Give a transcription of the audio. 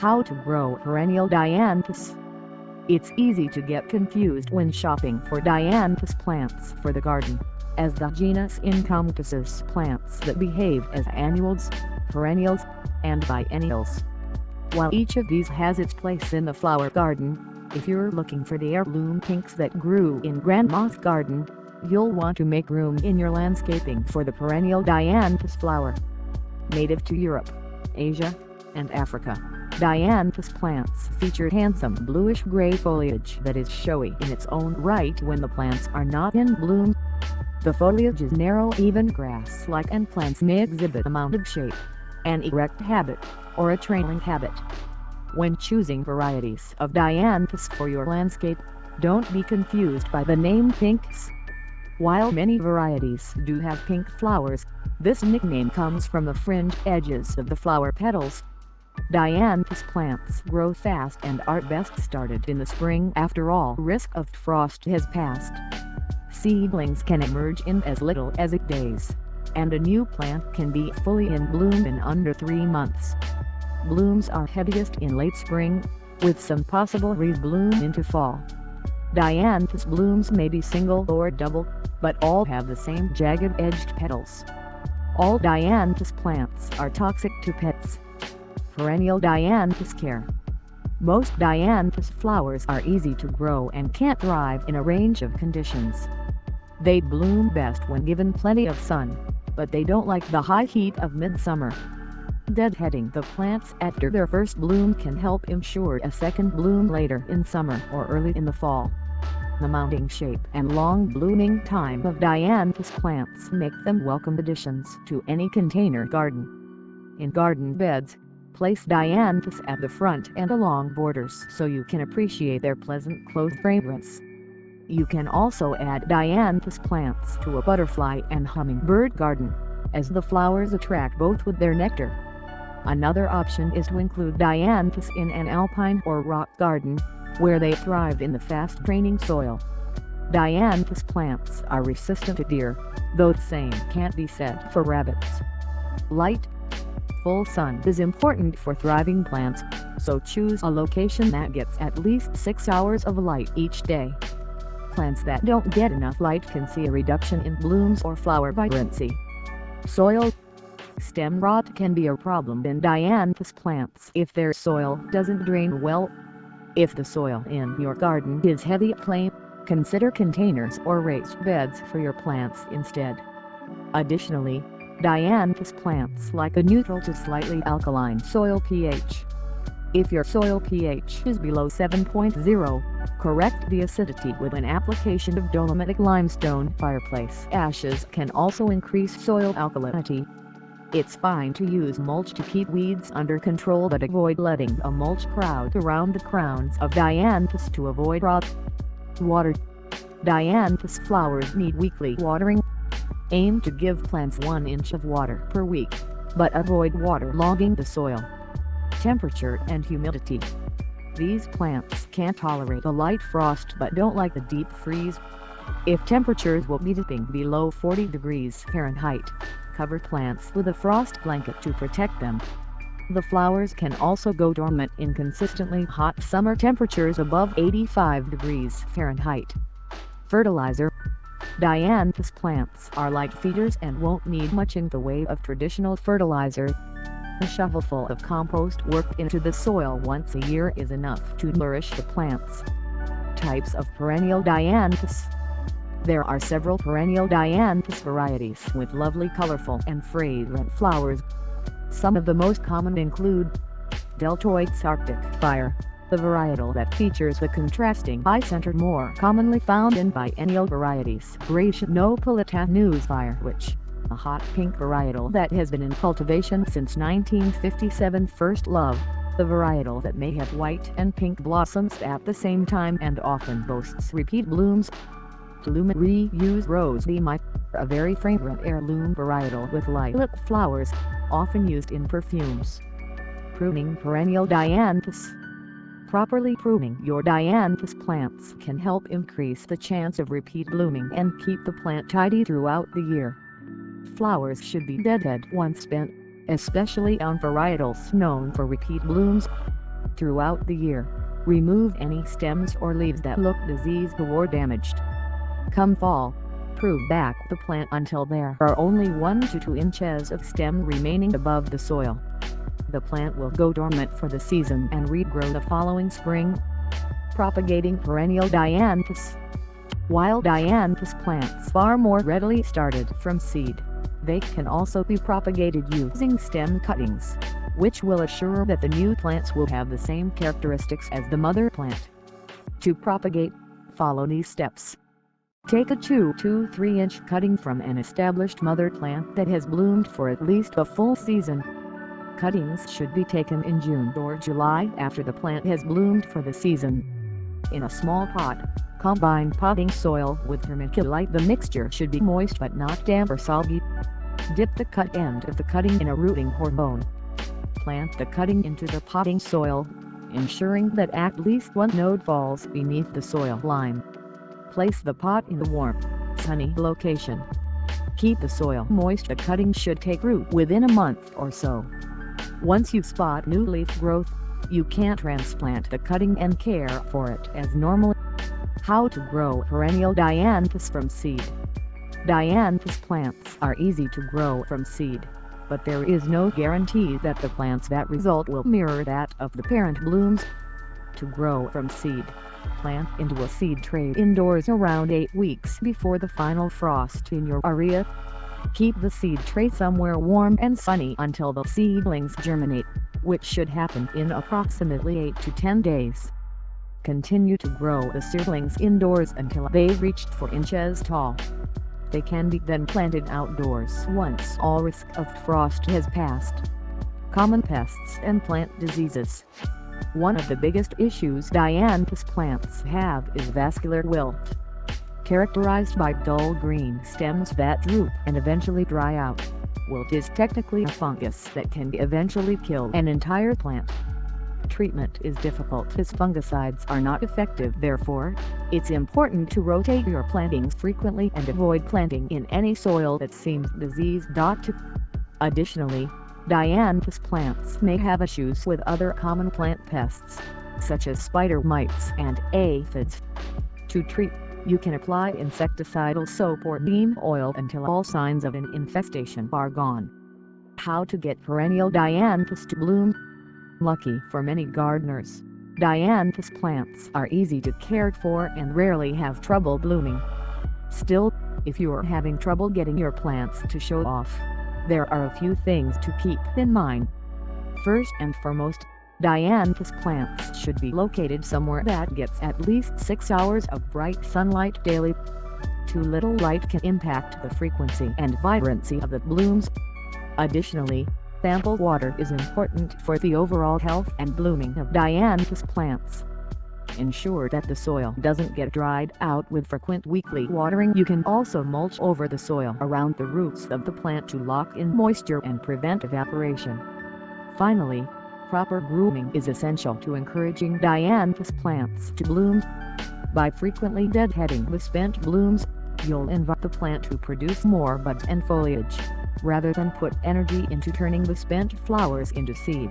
How to grow perennial Dianthus. It's easy to get confused when shopping for Dianthus plants for the garden, as the genus encompasses plants that behave as annuals, perennials, and biennials. While each of these has its place in the flower garden, if you're looking for the heirloom pinks that grew in Grandma's garden, you'll want to make room in your landscaping for the perennial Dianthus flower. Native to Europe, Asia, and Africa, Dianthus plants feature handsome bluish-gray foliage that is showy in its own right when the plants are not in bloom. The foliage is narrow, even grass-like, and plants may exhibit a mounded shape, an erect habit, or a trailing habit. When choosing varieties of Dianthus for your landscape, don't be confused by the name pinks. While many varieties do have pink flowers, this nickname comes from the fringed edges of the flower petals. Dianthus plants grow fast and are best started in the spring after all risk of frost has passed. Seedlings can emerge in as little as 8 days, and a new plant can be fully in bloom in under 3 months. Blooms are heaviest in late spring, with some possible rebloom into fall. Dianthus blooms may be single or double, but all have the same jagged-edged petals. All Dianthus plants are toxic to pets. Perennial Dianthus care. Most Dianthus flowers are easy to grow and can thrive in a range of conditions. They bloom best when given plenty of sun, but they don't like the high heat of midsummer. Deadheading the plants after their first bloom can help ensure a second bloom later in summer or early in the fall. The mounding shape and long blooming time of Dianthus plants make them welcome additions to any container garden. In garden beds, place Dianthus at the front and along borders so you can appreciate their pleasant close fragrance. You can also add Dianthus plants to a butterfly and hummingbird garden, as the flowers attract both with their nectar. Another option is to include Dianthus in an alpine or rock garden, where they thrive in the fast-draining soil. Dianthus plants are resistant to deer, though the same can't be said for rabbits. Light. Full sun is important for thriving plants, so choose a location that gets at least 6 hours of light each day. Plants that don't get enough light can see a reduction in blooms or flower vibrancy. Soil. Stem rot can be a problem in Dianthus plants if their soil doesn't drain well. If the soil in your garden is heavy clay, consider containers or raised beds for your plants instead. Additionally, Dianthus plants like a neutral to slightly alkaline soil pH. If your soil pH is below 7.0, correct the acidity with an application of dolomitic limestone. Fireplace ashes can also increase soil alkalinity. It's fine to use mulch to keep weeds under control, but avoid letting a mulch crowd around the crowns of Dianthus to avoid rot. Water. Dianthus flowers need weekly watering. Aim to give plants 1 inch of water per week, but avoid waterlogging the soil. Temperature and humidity. These plants can tolerate a light frost but don't like a deep freeze. If temperatures will be dipping below 40 degrees Fahrenheit, cover plants with a frost blanket to protect them. The flowers can also go dormant in consistently hot summer temperatures above 85 degrees Fahrenheit. Fertilizer. Dianthus plants are light feeders and won't need much in the way of traditional fertilizer. A shovelful of compost worked into the soil once a year is enough to nourish the plants. Types of perennial Dianthus. There are several perennial Dianthus varieties with lovely, colorful, and fragrant flowers. Some of the most common include Deltoides Arctic Fire, the varietal that features the contrasting eye-center more commonly found in biennial varieties. Gratianopolitanus Fire, which, a hot pink varietal that has been in cultivation since 1957. First Love, the varietal that may have white and pink blossoms at the same time and often boasts repeat blooms. Reuse Rose Emit, a very fragrant heirloom varietal with lilac flowers, often used in perfumes. Pruning perennial Dianthus. Properly pruning your Dianthus plants can help increase the chance of repeat blooming and keep the plant tidy throughout the year. Flowers should be deadhead once spent, especially on varietals known for repeat blooms. throughout the year. Remove any stems or leaves that look diseased or damaged. Come fall, prune back the plant until there are only 1 to 2 inches of stem remaining above the soil. The plant will go dormant for the season and regrow the following spring. Propagating perennial Dianthus. While Dianthus plants are more readily started from seed, they can also be propagated using stem cuttings, which will assure that the new plants will have the same characteristics as the mother plant. To propagate, follow these steps. Take a 2 to 3 inch cutting from an established mother plant that has bloomed for at least a full season. Cuttings should be taken in June or July after the plant has bloomed for the season. In a small pot, combine potting soil with vermiculite. The mixture should be moist but not damp or soggy. Dip the cut end of the cutting in a rooting hormone. Plant the cutting into the potting soil, ensuring that at least 1 node falls beneath the soil line. Place the pot in a warm, sunny location. Keep the soil moist. The cutting should take root within a month or so. Once you spot new leaf growth, you can transplant the cutting and care for it as normal. How to grow perennial Dianthus from seed. Dianthus plants are easy to grow from seed, but there is no guarantee that the plants that result will mirror that of the parent blooms. To grow from seed, plant into a seed tray indoors around 8 weeks before the final frost in your area. Keep the seed tray somewhere warm and sunny until the seedlings germinate, which should happen in approximately 8 to 10 days. Continue to grow the seedlings indoors until they've reached 4 inches tall. They can be then planted outdoors once all risk of frost has passed. Common pests and plant diseases. One of the biggest issues Dianthus plants have is vascular wilt, characterized by dull green stems that droop and eventually dry out. Wilt is technically a fungus that can eventually kill an entire plant. Treatment is difficult as fungicides are not effective. Therefore, it's important to rotate your plantings frequently and avoid planting in any soil that seems diseased. Additionally, Dianthus plants may have issues with other common plant pests, such as spider mites and aphids. To treat, you can apply insecticidal soap or neem oil until all signs of an infestation are gone. How to get perennial Dianthus to bloom. Lucky for many gardeners, Dianthus plants are easy to care for and rarely have trouble blooming. Still, if you are having trouble getting your plants to show off, there are a few things to keep in mind. First and foremost, Dianthus plants should be located somewhere that gets at least 6 hours of bright sunlight daily. Too little light can impact the frequency and vibrancy of the blooms. Additionally, ample water is important for the overall health and blooming of Dianthus plants. Ensure that the soil doesn't get dried out with frequent weekly watering. You can also mulch over the soil around the roots of the plant to lock in moisture and prevent evaporation. Finally, proper grooming is essential to encouraging Dianthus plants to bloom. By frequently deadheading the spent blooms, you'll invite the plant to produce more buds and foliage, rather than put energy into turning the spent flowers into seed.